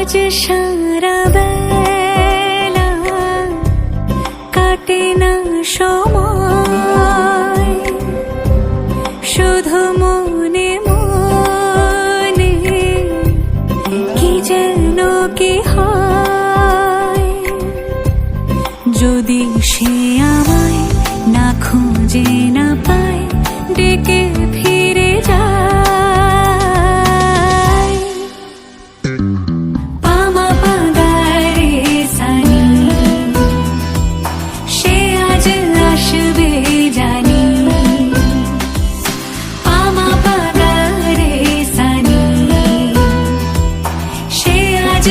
আজ সারা বেলা কাটে না সময়, শুধু মনে মনে কি যেন কি হয়। যদি সে আমায় না খুঁজে না পায়, ডেকে ফিরে যায়। পামা পাগারে সানি, সে আজ আসবে জানি। পামা পাগারে সানি, সে আজ